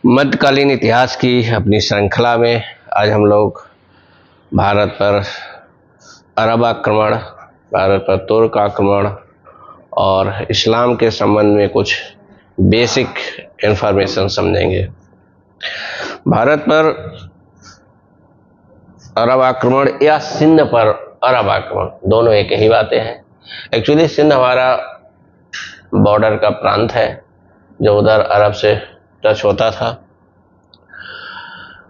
मध्यकालीन इतिहास की अपनी श्रृंखला में आज हम लोग भारत पर अरब आक्रमण, भारत पर तुर्क आक्रमण और इस्लाम के संबंध में कुछ बेसिक इंफॉर्मेशन समझेंगे। भारत पर अरब आक्रमण या सिंध पर अरब आक्रमण दोनों एक ही बातें हैं। एक्चुअली सिंध हमारा बॉर्डर का प्रांत है जो उधर अरब से टच होता था।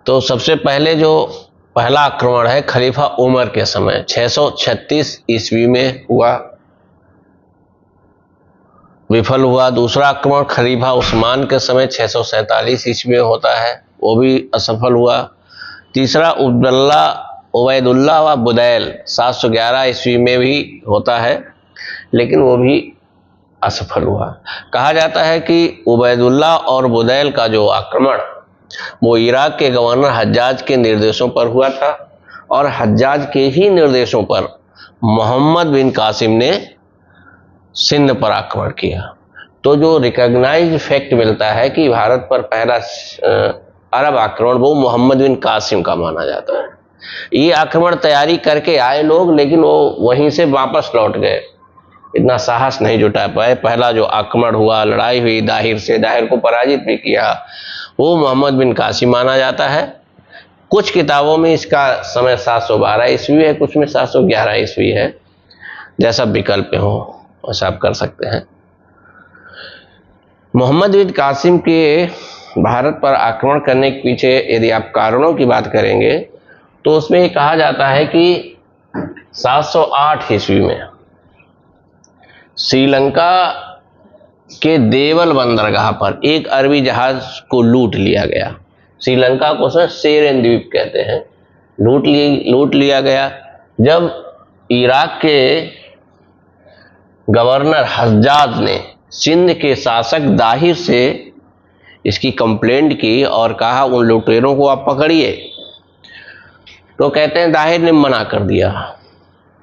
तो सबसे पहले जो पहला आक्रमण है खलीफा उमर के समय 636 ईस्वी में हुआ, विफल हुआ। दूसरा आक्रमण खलीफा उस्मान के समय 647 ईस्वी में होता है, वो भी असफल हुआ। तीसरा उबैदुल्लाह व बुदैल 711 ईस्वी में भी होता है, लेकिन वो भी असफल हुआ। कहा जाता है कि उबैदुल्लाह और बुदैल का जो आक्रमण वो इराक के गवर्नर हज्जाज के निर्देशों पर हुआ था और हज्जाज के ही निर्देशों पर मोहम्मद बिन कासिम ने सिंध पर आक्रमण किया। तो जो रिकॉग्नाइज्ड फैक्ट मिलता है कि भारत पर पहला अरब आक्रमण वो मोहम्मद बिन कासिम का माना जाता है। ये आक्रमण तैयारी करके आए लोग, लेकिन वो वहीं से वापस लौट गए, इतना साहस नहीं जुटा पाए। पहला जो आक्रमण हुआ, लड़ाई हुई दाहिर से, दाहिर को पराजित भी किया, वो मोहम्मद बिन कासिम माना जाता है। कुछ किताबों में इसका समय 712 ईस्वी है, कुछ में 711 ईस्वी है, जैसा विकल्प हो वैसा आप कर सकते हैं। मोहम्मद बिन कासिम के भारत पर आक्रमण करने के पीछे यदि आप कारणों की बात करेंगे तो उसमें ये कहा जाता है कि 708 ईस्वी में श्रीलंका के देवल बंदरगाह पर एक अरबी जहाज को लूट लिया गया। श्रीलंका को सेरेन द्वीप कहते हैं। लूट लिया गया। जब इराक के गवर्नर हज्जाज ने सिंध के शासक दाहिर से इसकी कंप्लेंट की और कहा उन लुटेरों को आप पकड़िए, तो कहते हैं दाहिर ने मना कर दिया।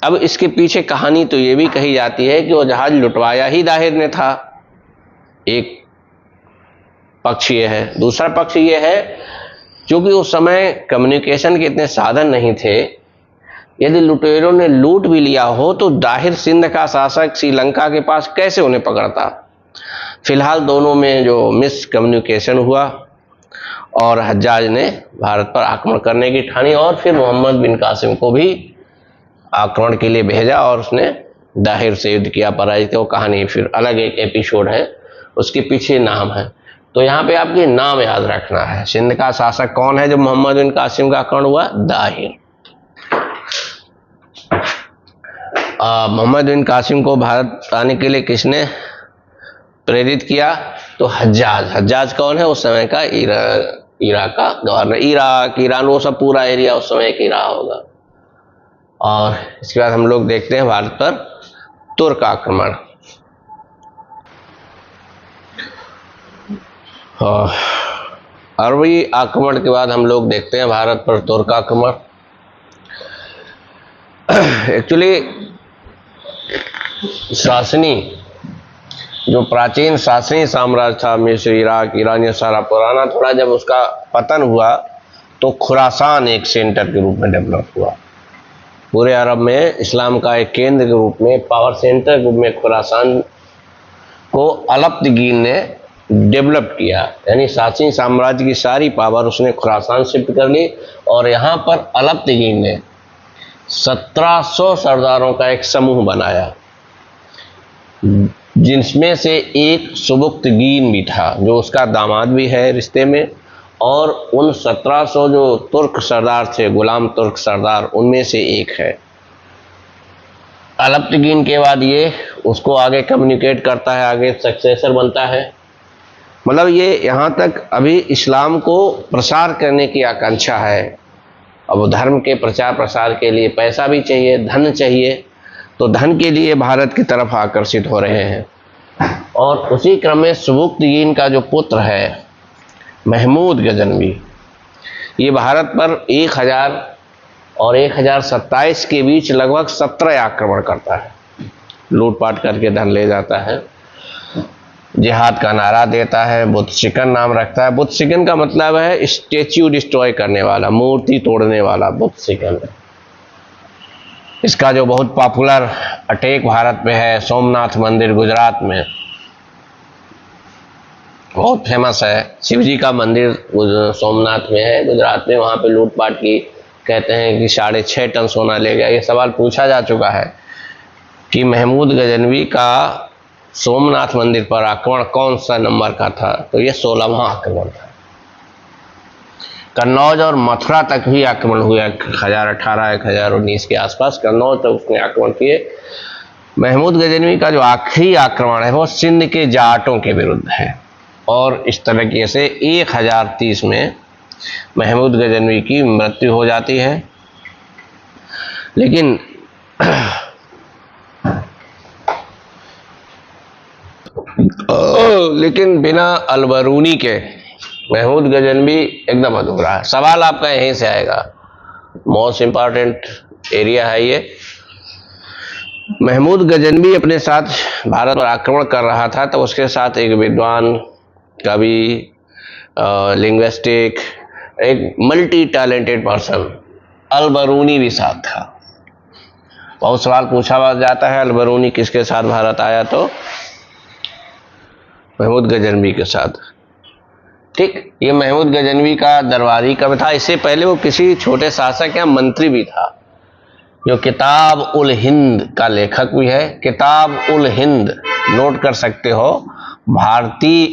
अब इसके पीछे कहानी तो ये भी कही जाती है कि वो जहाज लुटवाया ही दाहिर ने था। एक पक्ष ये है। दूसरा पक्ष ये है क्योंकि उस समय कम्युनिकेशन के इतने साधन नहीं थे, यदि लुटेरों ने लूट भी लिया हो तो दाहिर सिंध का शासक श्रीलंका के पास कैसे उन्हें पकड़ता। फिलहाल दोनों में जो मिस कम्युनिकेशन हुआ और हज्जाज ने भारत पर आक्रमण करने की ठानी और फिर मोहम्मद बिन कासिम को भी आक्रमण के लिए भेजा और उसने दाहिर से युद्ध किया, पराजित। वो कहानी फिर अलग एक एपिसोड है, उसके पीछे नाम है। तो यहाँ पे आपके नाम याद रखना है। सिंध का शासक कौन है जब मोहम्मद बिन कासिम का आक्रमण हुआ? दाहिर। मोहम्मद बिन कासिम को भारत आने के लिए किसने प्रेरित किया? तो हज्जाज। हज्जाज कौन है? उस समय का इराक का गवर्नर। इराक, ईरान, वो सब पूरा एरिया उस समय एक ही रहा होगा। और इसके बाद हम लोग देखते हैं भारत पर तुर्क आक्रमण। अरबी आक्रमण के बाद हम लोग देखते हैं भारत पर तुर्क आक्रमण। एक्चुअली शासनी जो प्राचीन शासनी साम्राज्य था मिस्र, इराक, ईरान, ये सारा पुराना, थोड़ा जब उसका पतन हुआ तो खुरासान एक सेंटर के रूप में डेवलप हुआ। पूरे अरब में इस्लाम का एक केंद्र के रूप में, पावर सेंटर के रूप में खुरासान को अलप्तगीन ने डेवलप किया। यानी शासनी साम्राज्य की सारी पावर उसने खुरासान शिफ्ट कर ली और यहाँ पर अलप्तगीन ने 1700 सरदारों का एक समूह बनाया, जिसमें से एक सुबुक्तगीन भी था जो उसका दामाद भी है रिश्ते में। और उन 1700 जो तुर्क सरदार थे, गुलाम तुर्क सरदार, उनमें से एक है। अलप्तगीन के बाद ये उसको आगे कम्युनिकेट करता है, आगे सक्सेसर बनता है। मतलब ये यहाँ तक अभी इस्लाम को प्रसार करने की आकांक्षा है। अब धर्म के प्रचार प्रसार के लिए पैसा भी चाहिए, धन चाहिए, तो धन के लिए भारत की तरफ आकर्षित हो रहे हैं। और उसी क्रम में सुबुक्तगीन का जो पुत्र है महमूद गजनवी, ये भारत पर 1000 और 1027 के बीच लगभग 17 आक्रमण करता है, लूटपाट करके धन ले जाता है। जिहाद का नारा देता है, बुद्ध शिकन नाम रखता है। बुद्ध शिकन का मतलब है स्टेच्यू डिस्ट्रॉय करने वाला, मूर्ति तोड़ने वाला, बुद्ध शिकन। इसका जो बहुत पॉपुलर अटैक भारत में है, सोमनाथ मंदिर गुजरात में बहुत फेमस है। शिव जी का मंदिर सोमनाथ में है गुजरात में, वहाँ पे लूटपाट की, कहते हैं कि 6.5 टन सोना ले गया। ये सवाल पूछा जा चुका है कि महमूद गजनवी का सोमनाथ मंदिर पर आक्रमण कौन सा नंबर का था, तो ये 16वां आक्रमण था। कन्नौज और मथुरा तक भी आक्रमण हुआ 1018 1019 के आसपास, कन्नौज तक उसने आक्रमण किए। महमूद गजनवी का जो आखिरी आक्रमण है वो सिंध के जाटों के विरुद्ध है, और इस तरीके से 1030 में महमूद गजनवी की मृत्यु हो जाती है। लेकिन बिना अलबरूनी के महमूद गजनवी एकदम अधूरा है। सवाल आपका यहीं से आएगा, मोस्ट इंपॉर्टेंट एरिया है ये। महमूद गजनवी अपने साथ भारत पर आक्रमण कर रहा था, तो उसके साथ एक विद्वान, कवि, लिंग्विस्टिक, एक मल्टी टैलेंटेड पर्सन अलबरूनी भी साथ था। बहुत सवाल पूछा जाता है अलबरूनी किसके साथ भारत आया, तो महमूद गजनवी के साथ। ठीक, ये महमूद गजनवी का दरबारी कवि था। इससे पहले वो किसी छोटे शासक या मंत्री भी था, जो किताब उल हिंद का लेखक भी है। किताब उल हिंद नोट कर सकते हो, भारतीय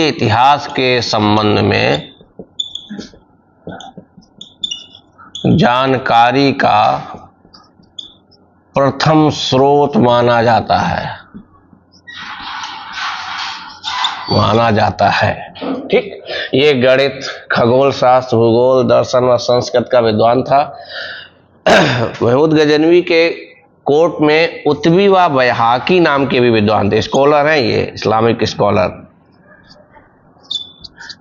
इतिहास के संबंध में जानकारी का प्रथम स्रोत माना जाता है। ठीक, ये गणित, खगोल शास्त्र, भूगोल, दर्शन व संस्कृत का विद्वान था। महमूद गजनवी के कोर्ट में उत्बी व बैहाकी नाम के भी विद्वान थे, स्कॉलर हैं ये, इस्लामिक स्कॉलर,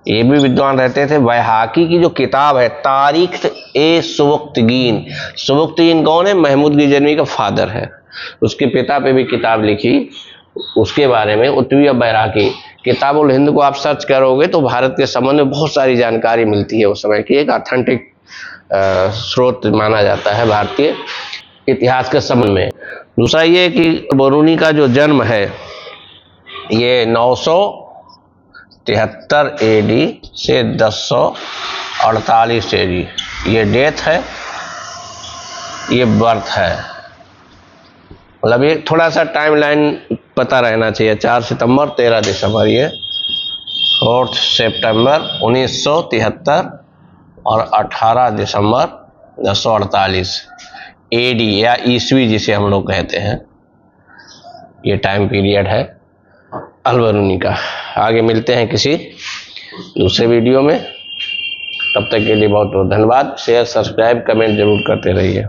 ये भी विद्वान रहते थे। बैहाकी की जो किताब है तारीख ए सुबुक्तगीन, सुबुक्तगीन कौन है? महमूद गजनवी का फादर है, उसके पिता पे भी किताब लिखी उसके बारे में, उत्बी व बैहाकी। किताब उल हिंद को आप सर्च करोगे तो भारत के संबंध में बहुत सारी जानकारी मिलती है, उस समय की एक ऑथेंटिक स्रोत माना जाता है भारतीय इतिहास के संबंध में। दूसरा ये कि बरूनी का जो जन्म है ये 973 AD से 1048 AD, ये डेथ है, ये बर्थ है। मतलब ये थोड़ा सा टाइमलाइन पता रहना चाहिए। 4 सितंबर 13 दिसंबर, ये 4 सितंबर 1973 और 18 दिसंबर 1048 AD या ईस्वी जिसे हम लोग कहते हैं, ये टाइम पीरियड है अलबरूनी का। आगे मिलते हैं किसी दूसरे वीडियो में, तब तक के लिए बहुत बहुत धन्यवाद। शेयर, सब्सक्राइब, कमेंट जरूर करते रहिए।